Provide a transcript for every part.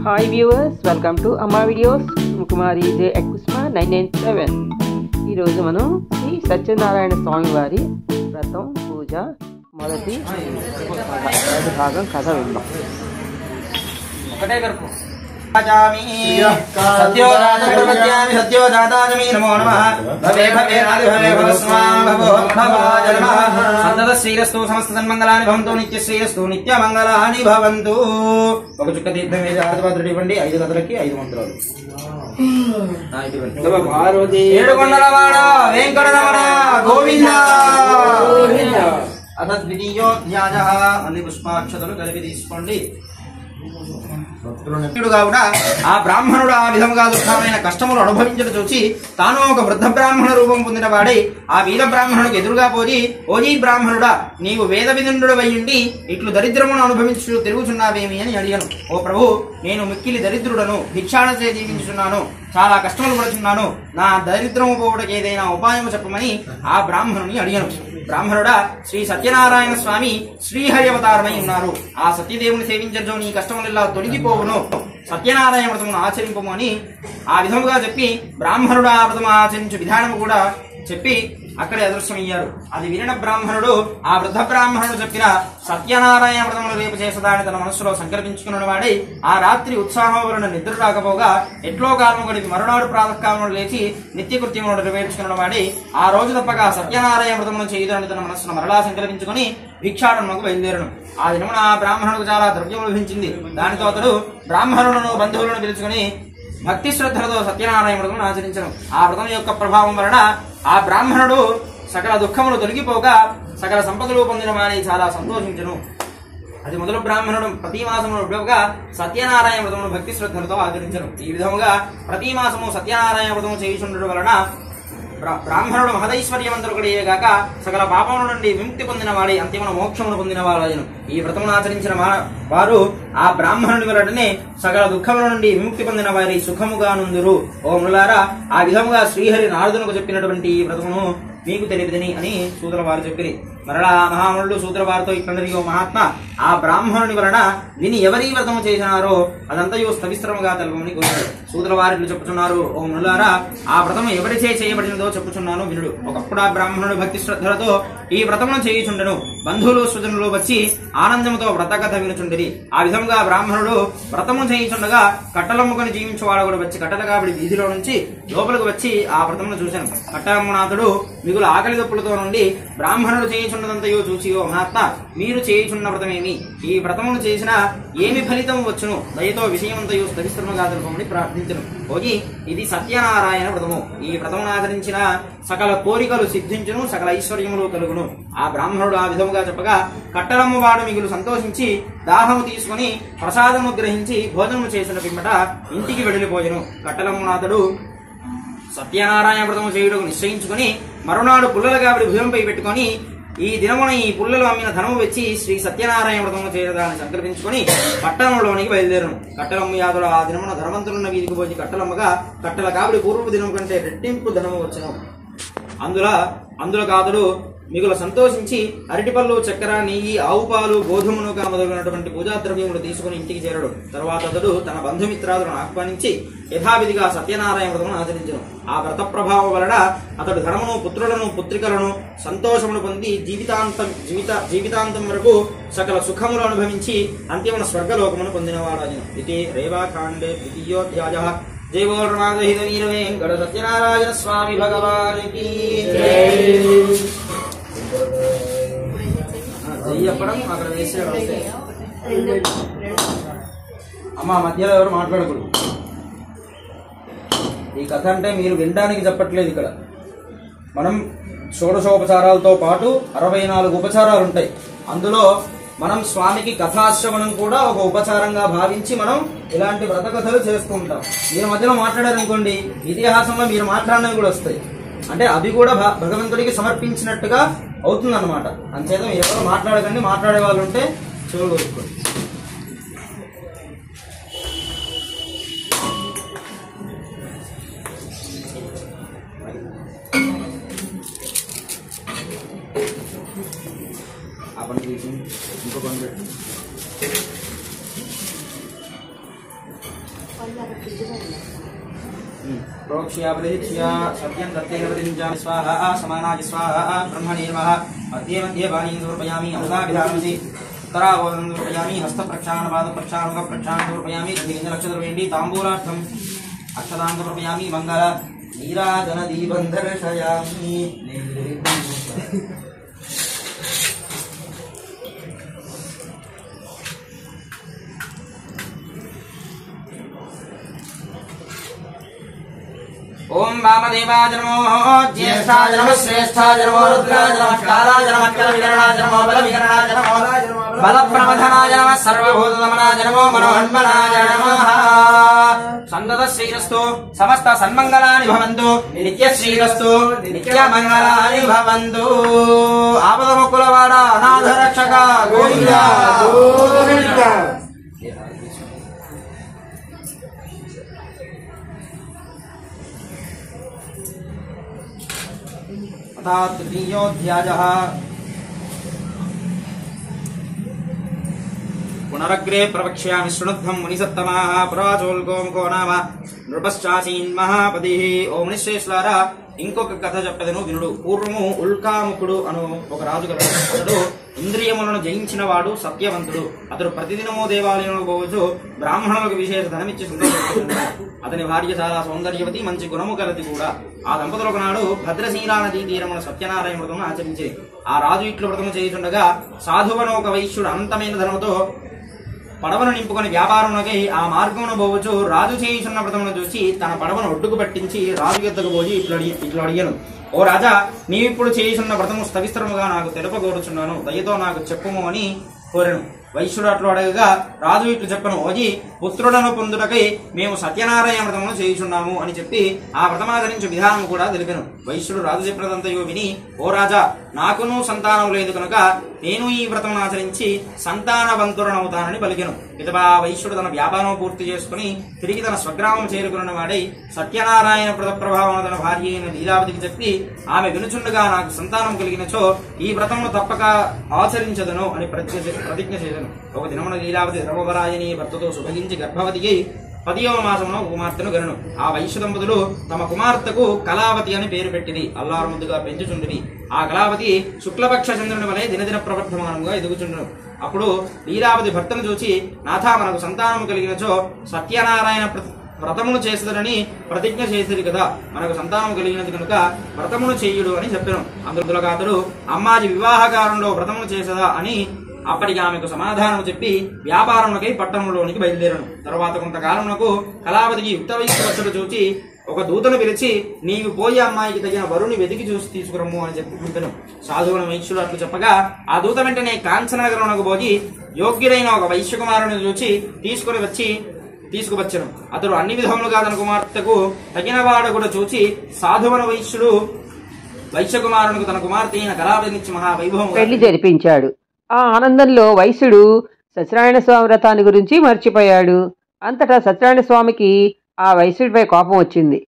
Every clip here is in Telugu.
Hi viewers, welcome to Amma Videos. Kumari J. Kusma 997. ఈ రోజు మనం శ్రీ సత్యనారాయణ స్వామి వారి వ్రతం పూజ మొదటి భాగం కథ విందాం. ఒకటే కరుపు సత్యోదాతామి నమో నమః భవే భవే నాది భవే భవస్వాం భవో భవాయ నమః సంతత శ్రీరస్తు సమస్త సన్మంగళాని భవంతు నిత్య శ్రీరస్తు నిత్య మంగళాని భవంతు. ఒక చుక్క తీర్థం వేసి ఆదిపాత్రుడు ఇవ్వండి. 5 కథలకి 5 మంత్రాలు. ఏడుకొండలవాడ వెంకటరమణ గోవింద. అథ ద్వితీయోధ్యాయః. అన్ని పుష్పాక్షతలు కలిపి తీసుకోండి. కూడా ఆ బ్రాహ్మణుడు ఆ విధముగా దుఃఖమైన కష్టములు అనుభవించడం చూసి తాను ఒక వృద్ధ బ్రాహ్మణ రూపం పొందిన వాడై ఆ వీర బ్రాహ్మణుడికి ఎదురుగా పోయి, ఓజీ బ్రాహ్మణుడా, నీవు వేద విధుండు వయ్యుండి ఇట్లు దరిద్రమును అనుభవించు తిరుగుచున్నావేమి అని అడిగాను. ఓ ప్రభు, నేను మిక్కిలి దరిద్రుడను, భిక్షాణచే జీవించున్నాను, చాలా కష్టములు పడుచున్నాను, నా దరిద్రము పోవడానికి ఏదైనా ఉపాయము చెప్పమని ఆ బ్రాహ్మణుని అడిగాను. బ్రాహ్మణుడా, శ్రీ సత్యనారాయణ స్వామి శ్రీహరి అవతారమై ఉన్నారు. ఆ సత్యదేవుని సేవించడం నీ కష్టములెల్లా తొలగిపోవును. సత్యనారాయణ వ్రతమును ఆచరింపము అని ఆ విధముగా చెప్పి బ్రాహ్మణుడు ఆ వ్రతము ఆచరించు విధానము కూడా చెప్పి అక్కడే అదృశ్యమయ్యారు. అది వినిన బ్రాహ్మణుడు ఆ వృద్ధ బ్రాహ్మణుడు చెప్పిన సత్యనారాయణ వ్రతములు రేపు చేసదాని తన మనస్సులో సంకల్పించుకున్న వాడై ఆ రాత్రి ఉత్సాహం వలన నిద్ర రాకపోగా ఎట్లో కాలము గడిపి మరునాడు ప్రాతకాలములు లేచి నిత్యకృత్యములను నెరవేర్చుకున్న వాడి ఆ రోజు తప్పక సత్యనారాయణ వ్రతమును చేయుదని తన మనస్సును మరలా సంకల్పించుకుని భిక్షాటనకు బయలుదేరను. ఆ దినమున ఆ బ్రాహ్మణుడికి చాలా ద్రవ్యం లభించింది. దానితో అతడు బ్రాహ్మణులను బంధువులను పిలుచుకుని భక్తి శ్రద్ధలతో సత్యనారాయణ వ్రతమును ఆచరించను. ఆ వ్రతం యొక్క ప్రభావం వలన ఆ బ్రాహ్మణుడు సకల దుఃఖములు తొలగిపోగా సకల సంపదలు పొందిన వారి చాలా సంతోషించను. అది మొదలు బ్రాహ్మణుడు ప్రతి మాసమును విడవగా సత్యనారాయణ వ్రతమును భక్తి శ్రద్ధలతో ఆచరించను. ఈ విధముగా ప్రతి మాసము సత్యనారాయణ వ్రతము చేయుచుండడం వలన బ్రాహ్మణుడు మహదైశ్వర్యవంతుడుగాక సకల పాపముల నుండి విముక్తి పొందిన వాడి అంతిమ మోక్షమును పొందిన వాడు. ఈ వ్రతమును ఆచరించిన వారు ఆ బ్రాహ్మణుడి వలనే సకల దుఃఖముల నుండి విముక్తి పొందిన వారి సుఖముగా నుందురు. ఓ ములారా, ఆ విధముగా శ్రీహరి నారదునకు చెప్పినటువంటి ఈ వ్రతమును మీకు తెలియదని అని సూతుల వారు చెప్పిరి. మరలా మహామునుడు సూతుల వారితో ఇట్లనరి, ఓ మహాత్మ, ఆ బ్రాహ్మణుని వలన విని ఎవరి వ్రతము చేసినారో అదంతయు సవిస్తరముగా తెలపమని కోరారు. సూతుల వారిట్లు చెప్పుచున్నారు, ఓ మునులారా, ఆ వ్రతము ఎవరిచే చేయబడినదో చెప్పుచున్నాను వినుడు. ఒకప్పుడు ఆ బ్రాహ్మణుడు భక్తి శ్రద్ధలతో ఈ వ్రతమును చేయుచుండెను. బంధువులు స్వజనులు వచ్చి ఆనందముతో వ్రత కథ వినుచుండిరి. ఆ విధంగా బ్రాహ్మణుడు వ్రతము చేయుచుండగా కట్టలమ్ముకొని జీవించేవాడు కూడా వచ్చి కట్టల కాబడి వీధిలో నుంచి లోపలికి వచ్చి ఆ వ్రతమును చూశాను. కట్టలమ్మునాథుడు మిగులు ఆకలి దప్పులతో నుండి బ్రాహ్మణుడు చేయుచున్నదంతయో చూసి, ఓ మహాత్మ, మీరు చేయుచున్న వ్రతమేమి? ఈ వ్రతమును చేసిన ఏమి ఫలితం వచ్చును? దయతో విషయమంతయు సవిస్తరముగా తెలుపమని ప్రార్థించను. ఓజీ, ఇది సత్యనారాయణ వ్రతము. ఈ వ్రతమును ఆచరించిన సకల కోరికలు సిద్ధించును, సకల ఐశ్వర్యములు కలుగును. ఆ బ్రాహ్మణుడు ఆ విధముగా చెప్పగా కట్టలమ్ము వాడు మిగులు సంతోషించి దాహము తీసుకుని ప్రసాదము గ్రహించి భోజనము చేసిన పిమ్మట ఇంటికి వెడలిపోయెను. కట్టలమ్మునాథుడు సత్యనారాయణ వ్రతము చేయుటకు నిశ్చయించుకుని మరునాడు పుల్లల గాబడి భుజంపై పెట్టుకుని ఈ దినమున ఈ పుల్లలు అమ్మిన ధనము వచ్చి శ్రీ సత్యనారాయణ వ్రతము చేయడాన్ని సంకల్పించుకుని పట్టణంలోనికి బయలుదేరను. కట్టలమ్మ యాదుడు ఆ దినమున ధనవంతులున్న వీధికి పోయి కట్టలమ్మగా కట్టల కాబడి పూర్వపు దినం కంటే రెట్టింపు ధనము వచ్చును. అందులో కాదుడు మిగులు సంతోషించి అరటిపళ్ళు, చక్కెర, నెయ్యి, ఆవు పాలు, గోధుమనుగా మొదలైనటువంటి పూజా ద్రవ్యములు తీసుకుని ఇంటికి చేరడు. తరువాత అతడు తన బంధుమిత్రాదులను ఆహ్వానించి యథావిధిగా సత్యనారాయణ వ్రతమును ఆచరించను. ఆ వ్రత ప్రభావం వలన అతడు ధనమును, పుత్రులను, పుత్రికలను సంతోషమును పొంది జీవితాంతం వరకు సకల సుఖములు అనుభవించి అంతిమ స్వర్గలోకమును పొందినవాడు. ఇది రేవాఖాండే ద్వితీయోధ్యాయః. జై బోల్ రమాదేవి వీర వెంకట సత్యనారాయణ స్వామి భగవానికి చెప్పడం అక్కడ వేసే అమ్మ మధ్యలో ఎవరు మాట్లాడకూడదు. ఈ కథ అంటే మీరు వినడానికి చెప్పట్లేదు. ఇక్కడ మనం షోడశోపచారాలతో పాటు 64 ఉపచారాలు ఉంటాయి. అందులో మనం స్వామికి కథాశ్రవణం కూడా ఒక ఉపచారంగా భావించి మనం ఇలాంటి వ్రత కథలు చేస్తూ ఉంటాం. మీరు మధ్యలో మాట్లాడారనుకోండి, ఇతిహాసంలో మీరు మాట్లాడినవి కూడా వస్తాయి. అంటే అవి కూడా భగవంతుడికి సమర్పించినట్టుగా అవుతుందన్నమాట. అంచేత మీరు ఎవరు మాట్లాడకండి. మాట్లాడే వాళ్ళు ఉంటే చూడగలుగుకోండి. ఆ పని ఇంకో పని प्रोक्ष्या प्रदिक्ष्या सत्यं दत्तेन प्रतिञ्जामि स्वाहा समानाय स्वाहा ब्रह्मणे नमः मध्ये मध्ये वाणीं समर्पयामि अमृताभिधानमसि उत्तरावोदनं समर्पयामि हस्तप्रक्षालनं पादप्रक्षालनं मुखप्रक्षालनं समर्पयामि नक्षत्रवेण्डी ताम्बूलार्थम् अक्षतां समर्पयामि मङ्गल नीराजनदीपं दर्शयामि ओम वामदेवाय नमो ज्येष्ठाय नमः श्रेष्ठाय नमो रुद्राय नमः कालाय नमः कलविकरणाय नमो बलविकरणाय नमो बलप्रमथनाय नमः सर्वभूतदमनाय नमो मनोन्मनाय नमः सन्ततश्रीरस्तु समस्त सन्मङ्गलानि भवन्तु नित्यश्रीरस्तु नित्यमङ्गलानि भवन्तु आपदमुकुलवाड अनाथरक्षक गोविन्द गोविन्द तृतीयोऽध्यायः पुनरग्रे प्रवक्ष्यामि शृणुध्वं मुनिसत्तमाः पुराचोल्को मुखो नाम नृपश्चासीन् महापतिः ఓ మునిశ్రేష్ఠులారా ఇంకొక కథ చెప్పదను వినుడు. పూర్వము ఉల్కాముఖుడు అను ఒక రాజు గలడు. అతడు ఇంద్రియములను జయించిన వాడు సత్యవంతుడు. అతడు ప్రతిదినము దేవాలయంలో పోవచ్చు బ్రాహ్మణులకు విశేష ధనమిచ్చి సంతోషిస్తున్నాడు. అతని భార్య చాలా సౌందర్యవతి, మంచి గుణము కలది కూడా. ఆ దంపతులు ఒకనాడు భద్రశీలా నదీ తీరమున సత్యనారాయణ వ్రతము ఆచరించే. ఆ రాజు ఇట్లు వ్రతము చేయుచుండగా సాధువను ఒక వైశ్యుడు అనంతమైన ధనముతో పడవను నింపుకొని వ్యాపారమునకై ఆ మార్గమును పోవచ్చు రాజు చేయుచున్న వ్రతమును చూసి తన పడవను ఒడ్డుకు పట్టించి రాజు ఎద్దకు పోయి ఇట్లు అడిగాను, ఓ రాజా, నీవిప్పుడు చేయుచున్న వ్రతము స్థవిస్తరముగా నాకు తెలుపగోరుచున్నాను, దయతో నాకు చెప్పుము అని కోరెను. వైశ్యుడు అట్లు అడగగా రాజు ఇట్లు చెప్పను, ఓజీ, పుత్రుడను పొందుటకై మేము సత్యనారాయణ వ్రతమును చేయుచున్నాము అని చెప్పి ఆ వ్రతమాచరించు విధానం కూడా తెలిపాను. వైశ్యుడు రాజు చెప్పినదంతయో విని, ఓ రాజా, నాకును సంతానం లేదు కనుక నేను ఈ వ్రతమును ఆచరించి సంతానవంతుడనవుతానని పలికెను. పిదప వైశ్యుడు తన వ్యాపారం పూర్తి చేసుకుని తిరిగి తన స్వగ్రామం చేరుకున్న వాడై సత్యనారాయణ వ్రత ప్రభావం తన భార్య అయిన లీలావతికి చెప్పి, ఆమె వినుచుండగా నాకు సంతానం కలిగినచో ఈ వ్రతమును తప్పక ఆచరించదను అని ప్రతిజ్ఞ చేశాను. ఒక దినమున లీలావతి ధర్మవరాయని భర్తతో సుభగించి గర్భవతికి 10వ మాసమున కుమార్తెను గనును. ఆ వైశ్య దంపతులు తమ కుమార్తెకు కళావతి అని పేరు పెట్టింది. అల్లారు ముద్దుగా పెంచుచుండివి. ఆ కళావతి శుక్లపక్ష చంద్రుని వలె దినదిన ప్రవర్ధమానంగా ఎదుగుచుండును. అప్పుడు లీలావతి భర్తను చూచి, నాథా, మనకు సంతానము కలిగినచో సత్యనారాయణ వ్రతమును చేసేదనని ప్రతిజ్ఞ చేసేది కదా, మనకు సంతానం కలిగినది కనుక వ్రతమును చేయుడు అని చెప్పాను. అందులో అతడు అమ్మాజీ వివాహకారంలో వ్రతమును చేసేదా అని అప్పటికి ఆమెకు సమాధానం చెప్పి వ్యాపారములకై పట్టణంలోనికి బయలుదేరాను. తర్వాత కొంతకాలమునకు కళావతికి యుక్త వయస్సు వచ్చుడు చూచి ఒక దూతను పిలిచి, నీవు పోయి అమ్మాయికి తగిన వరుని వెతికి చూసి తీసుకురమ్ము అని చెప్పి పంపెను. సాధువుల వైశ్యుడు అట్లు చెప్పగా ఆ దూత వెంటనే కాంచన నగరంకు పోయి యోగ్యుడైన ఒక వైశ్యకుమారుని చూచి తీసుకువచ్చను. అతడు అన్ని విధములుగా తన కుమార్తెకు తగిన వాడు కూడా చూచి సాధువన వైశ్యుడు వైశ్యకుమారునికి తన కుమార్తె అయిన కళావతినిచ్చి మహావైభవం పెళ్లి జరిపించాడు. ఆ ఆనందంలో వైశ్యుడు సత్యనారాయణ స్వామి వ్రతాన్ని గురించి మర్చిపోయాడు. అంతటా సత్యనారాయణ స్వామికి ఆ వైశ్యుడిపై కోపం వచ్చింది.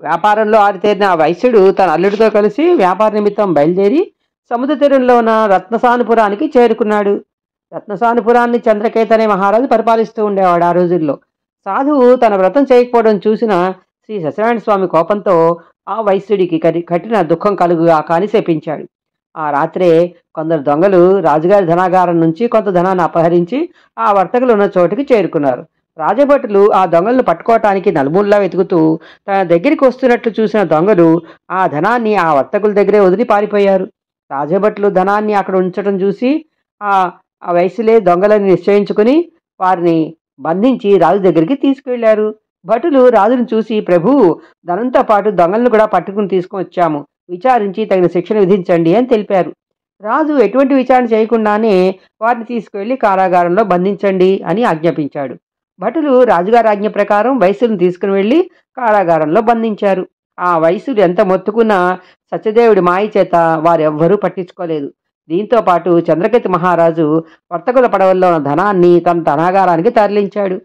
వ్యాపారంలో ఆరితేరిన ఆ వైశ్యుడు తన అల్లుడితో కలిసి వ్యాపార నిమిత్తం బయలుదేరి సముద్ర తీరంలో ఉన్న రత్నసానుపురానికి చేరుకున్నాడు. రత్నసానుపురాన్ని చంద్రకేత అనే మహారాజు పరిపాలిస్తూ ఉండేవాడు ఆ రోజుల్లో. సాధువు తన వ్రతం చేయకపోవడం చూసిన శ్రీ సత్యనారాయణ స్వామి కోపంతో ఆ వైశ్యుడికి కఠిన దుఃఖం కలుగుగా కాని శపించాడు. ఆ రాత్రే కొందరు దొంగలు రాజుగారి ధనాగారం నుంచి కొంత ధనాన్ని అపహరించి ఆ వర్తకులు ఉన్న చోటుకి చేరుకున్నారు. రాజభటులు ఆ దొంగలను పట్టుకోవటానికి నలుమూలలా వెతుకుతూ తన దగ్గరికి వస్తున్నట్లు చూసిన దొంగలు ఆ ధనాన్ని ఆ వర్తకుల దగ్గరే వదిలి పారిపోయారు. రాజభటులు ధనాన్ని అక్కడ ఉంచడం చూసి ఆ వయసులే దొంగలని నిశ్చయించుకుని వారిని బంధించి రాజు దగ్గరికి తీసుకువెళ్లారు. భటులు రాజును చూసి, ప్రభు, ధనంతో పాటు దొంగలను కూడా పట్టుకుని తీసుకుని వచ్చాము, విచారించి తగిన శిక్షణ విధించండి అని తెలిపారు. రాజు ఎటువంటి విచారణ చేయకుండానే వారిని తీసుకువెళ్లి కారాగారంలో బంధించండి అని ఆజ్ఞాపించాడు. భటులు రాజుగారి ఆజ్ఞ ప్రకారం వైశ్యులను తీసుకుని వెళ్లి కారాగారంలో బంధించారు. ఆ వైశ్యుడు ఎంత మొత్తుకున్నా సత్యదేవుడి మాయ చేత వారెవ్వరూ పట్టించుకోలేదు. దీంతో పాటు చంద్రకేతు మహారాజు వర్తకుల పడవల్లో ఉన్న ధనాన్ని తన ధనాగారానికి తరలించాడు.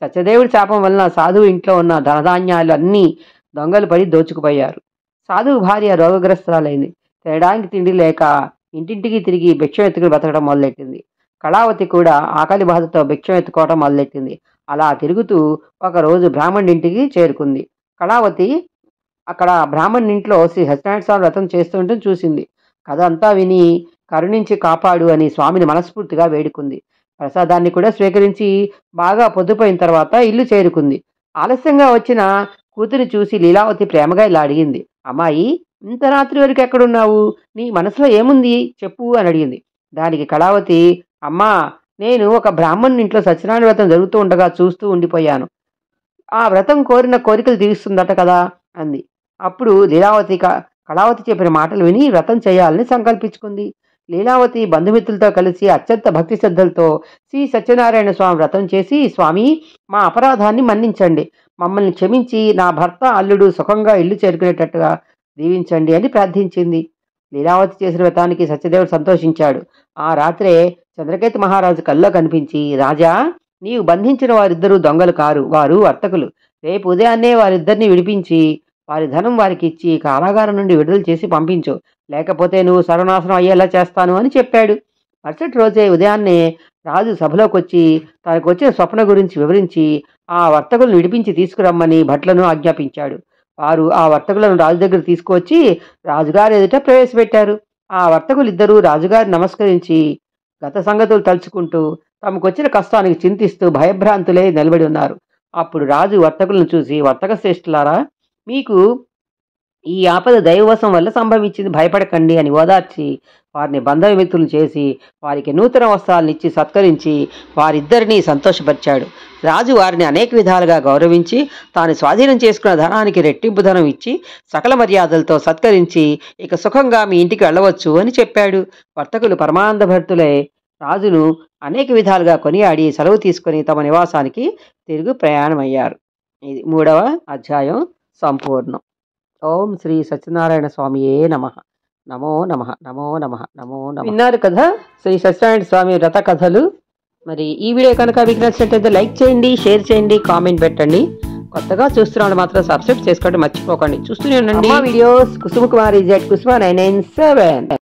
సత్యదేవుడి శాపం వలన సాధువు ఇంట్లో ఉన్న ధనధాన్యాలు అన్నీ దొంగలు పడి దోచుకుపోయారు. సాధువు భార్య రోగగ్రస్తురాలైంది. తినడానికి తిండి లేక ఇంటింటికి తిరిగి భిక్ష ఎత్తుకుని బతకడం మొదలెట్టింది. కళావతి కూడా ఆకలి బాధతో భిక్షం ఎత్తుకోవడం మొదలెట్టింది. అలా తిరుగుతూ ఒకరోజు బ్రాహ్మణుడింటికి చేరుకుంది. కళావతి అక్కడ బ్రాహ్మణుడింట్లో శ్రీ సత్యనారాయణ స్వామి వ్రతం చేస్తుంటే చూసింది. కథ అంతా విని కరుణించి కాపాడు అని స్వామిని మనస్ఫూర్తిగా వేడుకుంది. ప్రసాదాన్ని కూడా స్వీకరించి బాగా పొద్దుపోయిన తర్వాత ఇల్లు చేరుకుంది. ఆలస్యంగా వచ్చిన కూతురి చూసి లీలావతి ప్రేమగా ఇలా అడిగింది. అమ్మాయి, ఇంత రాత్రి వరకు ఎక్కడున్నావు? నీ మనసులో ఏముంది చెప్పు అని అడిగింది. దానికి కళావతి, అమ్మా, నేను ఒక బ్రాహ్మణుని ఇంట్లో సత్యనారాయణ వ్రతం జరుగుతూ ఉండగా చూస్తూ ఉండిపోయాను. ఆ వ్రతం కోరిన కోరికలు తీరుస్తుందట కదా అంది. అప్పుడు లీలావతి కళావతి చెప్పిన మాటలు విని వ్రతం చేయాలని సంకల్పించుకుంది. లీలావతి బంధుమిత్రులతో కలిసి అత్యంత భక్తి శ్రద్ధలతో శ్రీ సత్యనారాయణ స్వామి వ్రతం చేసి, స్వామి, మా అపరాధాన్ని మన్నించండి, మమ్మల్ని క్షమించి నా భర్త అల్లుడు సుఖంగా ఇల్లు చేరుకునేటట్టుగా దీవించండి అని ప్రార్థించింది. లీలావతి చేసిన వ్రతానికి సత్యదేవుడు సంతోషించాడు. ఆ రాత్రే చంద్రకేతు మహారాజు కల్లో కనిపించి, రాజా, నీవు బంధించిన వారిద్దరూ దొంగలు కారు, వారు వర్తకులు. రేపు ఉదయాన్నే వారిద్దరిని విడిపించి వారి ధనం వారికి ఇచ్చి కారాగారం నుండి విడుదల చేసి పంపించు, లేకపోతే నువ్వు సర్వనాశనం అయ్యేలా చేస్తాను అని చెప్పాడు. మరుసటి రోజే ఉదయాన్నే రాజు సభలోకి వచ్చి తనకు వచ్చిన స్వప్న గురించి వివరించి ఆ వర్తకులను విడిపించి తీసుకురమ్మని భట్లను ఆజ్ఞాపించాడు. వారు ఆ వర్తకులను రాజు దగ్గర తీసుకువచ్చి రాజుగారి ఎదుట ప్రవేశపెట్టారు. ఆ వర్తకులిద్దరూ రాజుగారి నమస్కరించి గత సంగతులు తలుచుకుంటూ తమకొచ్చిన కష్టానికి చింతిస్తూ భయభ్రాంతులై నిలబడి ఉన్నారు. అప్పుడు రాజు వర్తకులను చూసి, వర్తక శ్రేష్ఠులారా, మీకు ఈ ఆపద దైవవశం వల్ల సంభవించింది, భయపడకండి అని ఓదార్చి వారిని బంధవిమిత్రులు చేసి వారికి నూతన వస్త్రాలను ఇచ్చి సత్కరించి వారిద్దరినీ సంతోషపరిచాడు. రాజు వారిని అనేక విధాలుగా గౌరవించి తాను స్వాధీనం చేసుకున్న ధనానికి రెట్టింపు ధనం ఇచ్చి సకల మర్యాదలతో సత్కరించి ఇక సుఖంగా మీ ఇంటికి వెళ్ళవచ్చు అని చెప్పాడు. వర్తకులు పరమానంద భర్తులై రాజును అనేక విధాలుగా కొనియాడి సెలవు తీసుకుని తమ నివాసానికి తిరుగు ప్రయాణమయ్యారు. ఇది 3వ అధ్యాయం సంపూర్ణం. ఓం శ్రీ సత్యనారాయణ స్వామియే నమః. నమో నమః, నమో నమః, నమో నమః. విన్నారు కదా శ్రీ సత్యనారాయణ స్వామి వ్రత కథలు. మరి ఈ వీడియో కనుక మీకు నచ్చినట్లయితే లైక్ చేయండి, షేర్ చేయండి, కామెంట్ పెట్టండి. కొత్తగా చూస్తున్న వాళ్ళు మాత్రం సబ్స్క్రైబ్ చేసుకోవడం మర్చిపోకండి. చూస్తూనే ఉండండి వీడియోస్. కుసుమ కుమారి Z కుసుమ 997.